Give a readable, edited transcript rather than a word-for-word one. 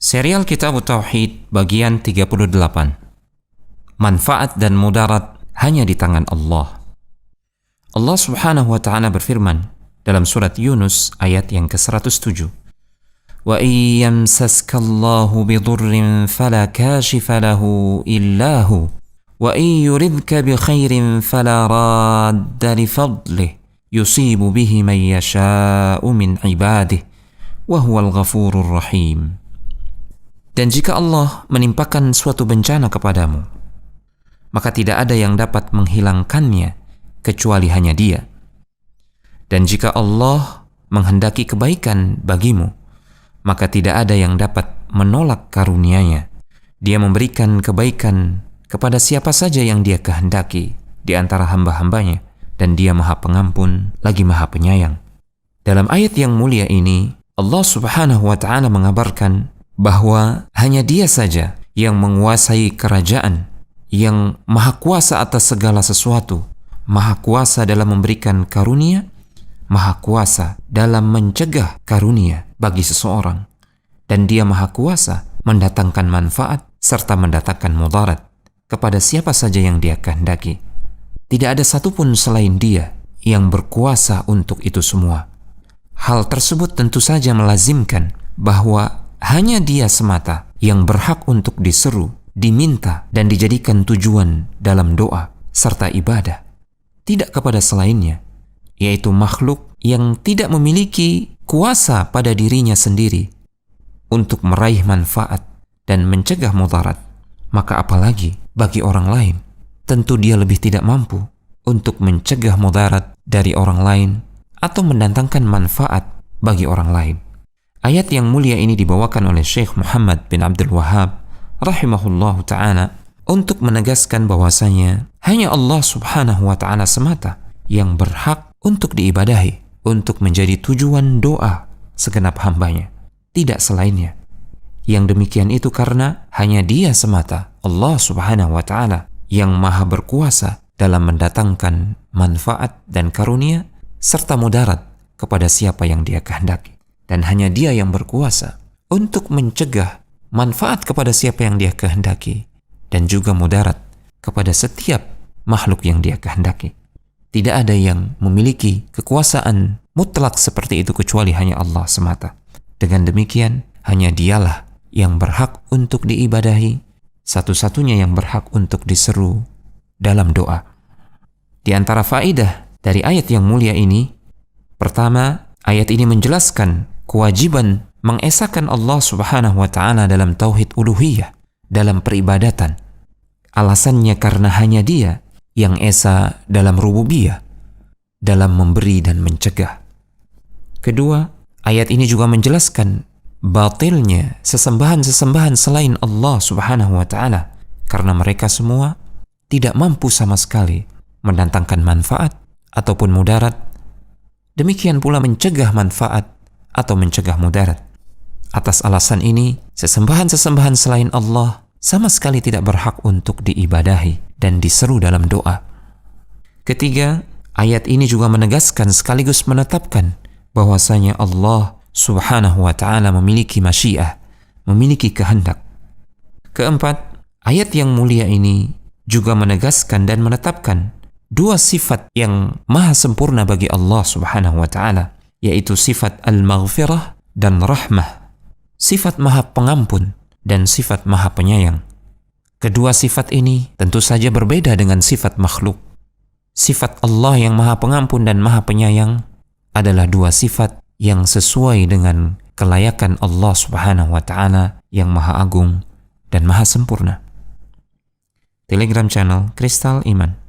Serial Kitab Tauhid bagian 38. Manfaat dan mudarat hanya di tangan Allah. Allah Subhanahu wa ta'ala berfirman dalam surat Yunus ayat yang ke-107. Wa iyyamsaskallahu bidurrin fala kashifa lahu illa hu wa iyuridka bi khairin fala radda li fadlih yusibu bihi man yasha'u min ibadih wa huwal ghafurur rahim. Dan jika Allah menimpakan suatu bencana kepadamu, maka tidak ada yang dapat menghilangkannya kecuali hanya Dia. Dan jika Allah menghendaki kebaikan bagimu, maka tidak ada yang dapat menolak karunia-Nya. Dia memberikan kebaikan kepada siapa saja yang Dia kehendaki di antara hamba-hambanya, dan Dia Maha Pengampun lagi Maha Penyayang. Dalam ayat yang mulia ini, Allah Subhanahu wa ta'ala mengabarkan bahwa hanya Dia saja yang menguasai kerajaan, yang maha kuasa atas segala sesuatu, maha kuasa dalam memberikan karunia, maha kuasa dalam mencegah karunia bagi seseorang, dan Dia maha kuasa mendatangkan manfaat serta mendatangkan mudarat kepada siapa saja yang Dia kehendaki. Tidak ada satupun selain Dia yang berkuasa untuk itu semua. Hal tersebut tentu saja melazimkan bahwa hanya Dia semata yang berhak untuk diseru, diminta, dan dijadikan tujuan dalam doa serta ibadah. Tidak kepada selainnya, yaitu makhluk yang tidak memiliki kuasa pada dirinya sendiri untuk meraih manfaat dan mencegah mudarat. Maka apalagi bagi orang lain, tentu dia lebih tidak mampu untuk mencegah mudarat dari orang lain atau mendatangkan manfaat bagi orang lain. Ayat yang mulia ini dibawakan oleh Syekh Muhammad bin Abdul Wahhab rahimahullahu ta'ala untuk menegaskan bahwasanya hanya Allah Subhanahu wa ta'ala semata yang berhak untuk diibadahi, untuk menjadi tujuan doa segenap hambanya, tidak selainnya. Yang demikian itu karena hanya Dia semata, Allah Subhanahu wa ta'ala, yang maha berkuasa dalam mendatangkan manfaat dan karunia serta mudarat kepada siapa yang Dia kehendaki. Dan hanya Dia yang berkuasa untuk mencegah manfaat kepada siapa yang Dia kehendaki, dan juga mudarat kepada setiap makhluk yang Dia kehendaki. Tidak ada yang memiliki kekuasaan mutlak seperti itu kecuali hanya Allah semata. Dengan demikian, hanya Dialah yang berhak untuk diibadahi, satu-satunya yang berhak untuk diseru dalam doa. Di antara faedah dari ayat yang mulia ini, pertama, ayat ini menjelaskan kewajiban mengesahkan Allah Subhanahu wa ta'ala dalam tauhid uluhiyah, dalam peribadatan. Alasannya karena hanya Dia yang esa dalam rububiyah, dalam memberi dan mencegah. Kedua, ayat ini juga menjelaskan batilnya sesembahan-sesembahan selain Allah Subhanahu wa ta'ala, karena mereka semua tidak mampu sama sekali mendatangkan manfaat ataupun mudarat, demikian pula mencegah manfaat atau mencegah mudarat. Atas alasan ini, sesembahan-sesembahan selain Allah sama sekali tidak berhak untuk diibadahi dan diseru dalam doa. Ketiga, ayat ini juga menegaskan sekaligus menetapkan bahwasanya Allah Subhanahu wa ta'ala memiliki masyiah, memiliki kehendak. Keempat, ayat yang mulia ini juga menegaskan dan menetapkan dua sifat yang maha sempurna bagi Allah Subhanahu wa ta'ala, yaitu sifat al-maghfirah dan rahmah, sifat maha pengampun dan sifat maha penyayang. Kedua sifat ini tentu saja berbeda dengan sifat makhluk. Sifat Allah yang maha pengampun dan maha penyayang adalah dua sifat yang sesuai dengan kelayakan Allah Subhanahu wa ta'ala yang maha agung dan maha sempurna. Telegram channel Kristal Iman.